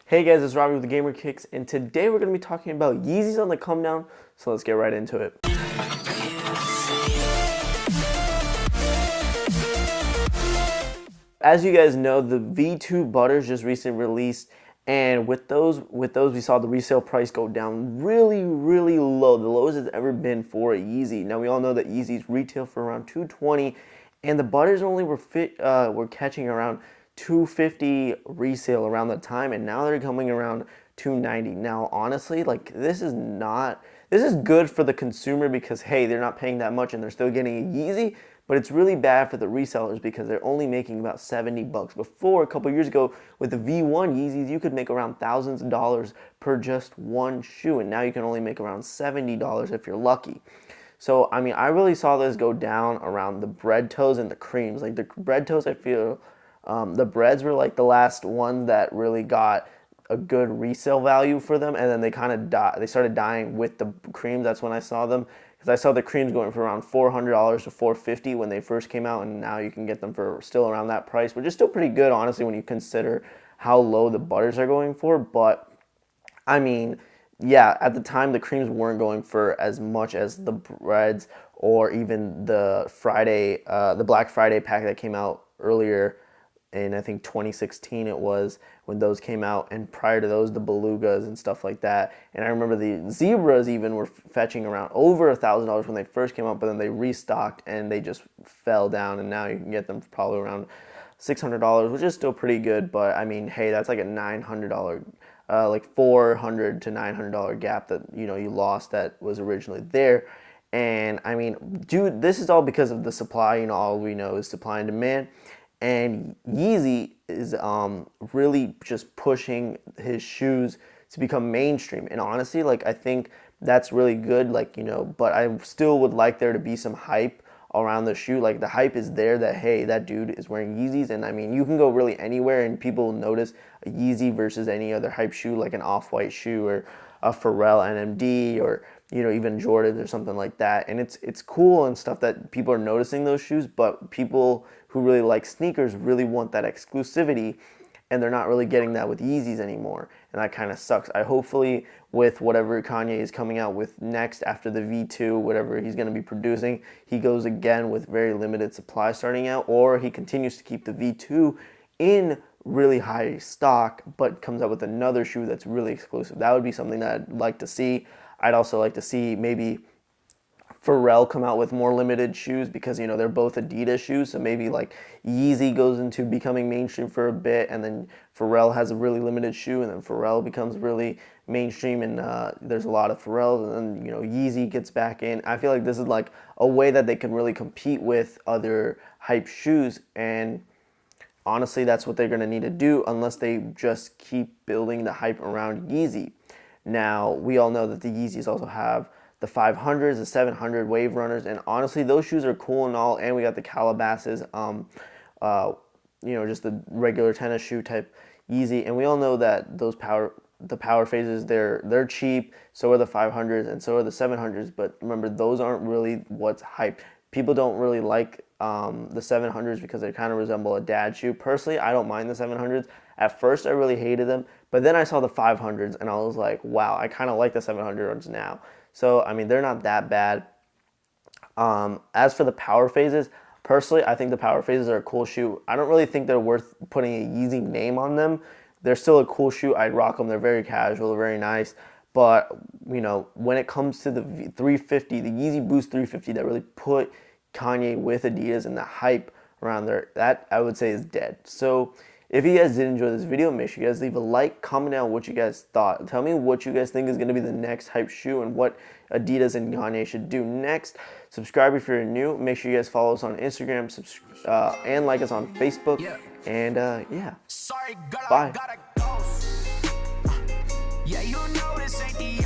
Hey guys, it's Robbie with the Gamer Kicks, and today we're going to be talking about Yeezys on the come down, so let's get right into it. As you guys know, the V2 Butters just recently released, and with those we saw the resale price go down really low, the lowest it's ever been for a Yeezy. Now we all know that Yeezys retail for around $220, and the Butters only were catching around $250 resale around the time, and now they're coming around $290. Now honestly, like this is good for the consumer because hey, they're not paying that much and they're still getting a Yeezy, but it's really bad for the resellers because they're only making about $70. Before, a couple years ago, with the V1 Yeezys, you could make around thousands of dollars per just one shoe, and now you can only make around $70 if you're lucky. So I mean, I really saw this go down around the bread toes and the creams. Like the bread toes, I feel the breads were like the last ones that really got a good resale value for them, and then they kind of they started dying with the creams. That's when I saw them, because I saw the creams going for around $400 to $450 when they first came out, and now you can get them for still around that price, which is still pretty good honestly when you consider how low the Butters are going for. But I mean, yeah, at the time the creams weren't going for as much as the breads or even the Black Friday pack that came out earlier in I think 2016 it was when those came out, and prior to those the belugas and stuff like that. And I remember the zebras even were fetching around over $1,000 when they first came out, but then they restocked and they just fell down, and now you can get them for probably around $600, which is still pretty good. But I mean, hey, that's like a $900 like $400 to $900 gap that you lost that was originally there. And I mean, dude, this is all because of the supply. All we know is supply and demand. And Yeezy is really just pushing his shoes to become mainstream. And honestly, like I think that's really good. Like but I still would like there to be some hype around the shoe. Like the hype is there that hey, that dude is wearing Yeezys, and I mean you can go really anywhere and people will notice a Yeezy versus any other hype shoe like an off-white shoe or a Pharrell NMD or even Jordan or something like that. And it's cool and stuff that people are noticing those shoes, but people who really like sneakers really want that exclusivity, and they're not really getting that with Yeezys anymore, and that kind of sucks. I hopefully with whatever Kanye is coming out with next after the V2, whatever he's going to be producing, he goes again with very limited supply starting out, or he continues to keep the V2 in really high stock but comes out with another shoe that's really exclusive. That would be something that I'd like to see. I'd also like to see maybe Pharrell come out with more limited shoes because they're both Adidas shoes, so maybe like Yeezy goes into becoming mainstream for a bit, and then Pharrell has a really limited shoe, and then Pharrell becomes really mainstream, and there's a lot of Pharrells, and then Yeezy gets back in. I feel like this is like a way that they can really compete with other hype shoes, and honestly that's what they're going to need to do unless they just keep building the hype around Yeezy. Now we all know that the Yeezys also have the 500s, the 700 Wave Runners, and honestly those shoes are cool and all, and we got the Calabasas, just the regular tennis shoe type Yeezy, and we all know that the power phases, they're cheap, so are the 500s and so are the 700s, but remember those aren't really what's hype. People don't really like the 700s because they kind of resemble a dad shoe. Personally, I don't mind the 700s. At first I really hated them, but then I saw the 500s and I was like, wow, I kind of like the 700s now. So, I mean, they're not that bad. As for the power phases, personally, I think the power phases are a cool shoe. I don't really think they're worth putting a Yeezy name on them. They're still a cool shoe. I'd rock them. They're very casual, they're very nice. But, when it comes to the 350, the Yeezy Boost 350 that really put Kanye with Adidas and the hype around there, that I would say is dead. So, if you guys did enjoy this video, make sure you guys leave a like, comment down what you guys thought. Tell me what you guys think is going to be the next hype shoe and what Adidas and Kanye should do next. Subscribe if you're new. Make sure you guys follow us on Instagram and like us on Facebook. And yeah, bye. Yeah, you know this ain't the